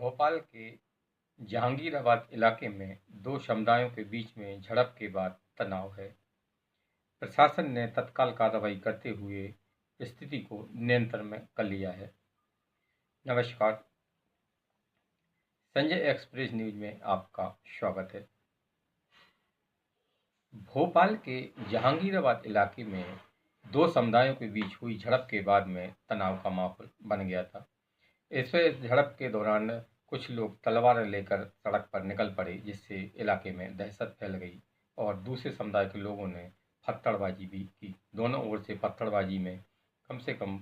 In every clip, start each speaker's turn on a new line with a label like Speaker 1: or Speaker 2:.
Speaker 1: भोपाल के जहांगीराबाद इलाके में दो समुदायों के बीच में झड़प के बाद तनाव है। प्रशासन ने तत्काल कार्रवाई करते हुए स्थिति को नियंत्रण में कर लिया है। नमस्कार, संजय एक्सप्रेस न्यूज में आपका स्वागत है। भोपाल के जहांगीराबाद इलाके में दो समुदायों के बीच हुई झड़प के बाद में तनाव का माहौल बन गया था। इस झड़प के दौरान कुछ लोग तलवार लेकर सड़क पर निकल पड़े, जिससे इलाके में दहशत फैल गई और दूसरे समुदाय के लोगों ने पत्थरबाजी भी की। दोनों ओर से पत्थरबाजी में कम से कम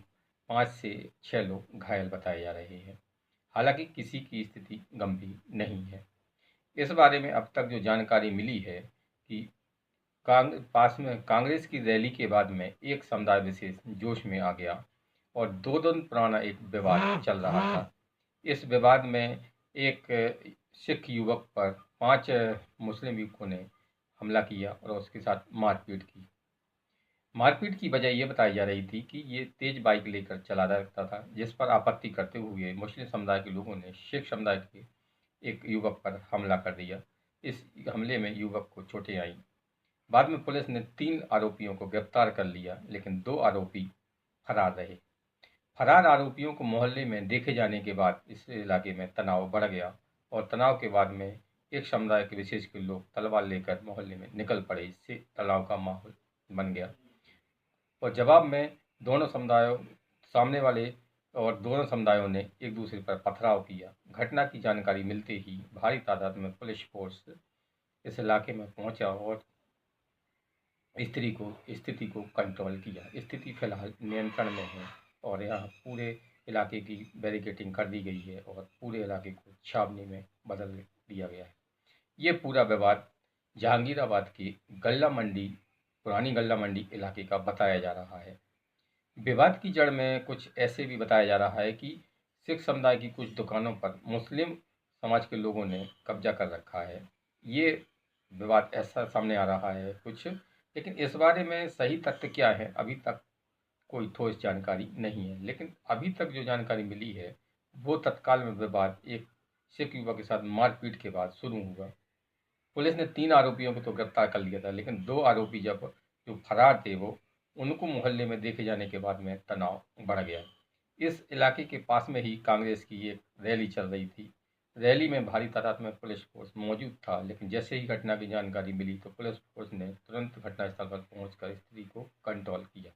Speaker 1: 5 से 6 लोग घायल बताए जा रहे हैं। हालांकि किसी की स्थिति गंभीर नहीं है। इस बारे में अब तक जो जानकारी मिली है कि पास में कांग्रेस की रैली के बाद में एक समुदाय विशेष जोश में आ गया और 2 दिन पुराना एक विवाद चल रहा था। इस विवाद में एक सिख युवक पर 5 मुस्लिम युवकों ने हमला किया और उसके साथ मारपीट की। मारपीट की वजह यह बताई जा रही थी कि ये तेज बाइक लेकर चला रहा था, जिस पर आपत्ति करते हुए मुस्लिम समुदाय के लोगों ने सिख समुदाय के एक युवक पर हमला कर दिया। इस हमले में युवक को चोटें आईं। बाद में पुलिस ने 3 आरोपियों को गिरफ्तार कर लिया, लेकिन 2 आरोपी फरार रहे। फरार आरोपियों को मोहल्ले में देखे जाने के बाद इस इलाके में तनाव बढ़ गया और तनाव के बाद में एक समुदाय के विशेष के लोग तलवार लेकर मोहल्ले में निकल पड़े। इससे तनाव का माहौल बन गया और जवाब में दोनों समुदायों सामने वाले और दोनों समुदायों ने एक दूसरे पर पथराव किया। घटना की जानकारी मिलते ही भारी तादाद में पुलिस फोर्स इस इलाके में पहुंचा और स्थिति को कंट्रोल किया। स्थिति फिलहाल नियंत्रण में है और यहाँ पूरे इलाके की बैरिकेडिंग कर दी गई है और पूरे इलाके को छावनी में बदल दिया गया है। ये पूरा विवाद जहांगीराबाद की पुरानी गल्ला मंडी इलाके का बताया जा रहा है। विवाद की जड़ में कुछ ऐसे भी बताया जा रहा है कि सिख समुदाय की कुछ दुकानों पर मुस्लिम समाज के लोगों ने कब्जा कर रखा है। ये विवाद ऐसा सामने आ रहा है कुछ, लेकिन इस बारे में सही तथ्य क्या है अभी तक कोई ठोस जानकारी नहीं है। लेकिन अभी तक जो जानकारी मिली है वो तत्काल में विवाद एक सिख युवक के साथ मारपीट के बाद शुरू हुआ। पुलिस ने 3 आरोपियों को तो गिरफ्तार कर लिया था, लेकिन 2 आरोपी जो फरार थे उनको मोहल्ले में देखे जाने के बाद में तनाव बढ़ गया। इस इलाके के पास में ही कांग्रेस की एक रैली चल रही थी। रैली में भारी तादाद में पुलिस फोर्स मौजूद था, लेकिन जैसे ही घटना की जानकारी मिली तो पुलिस फोर्स ने तुरंत घटनास्थल पर पहुंचकर स्थिति को कंट्रोल किया।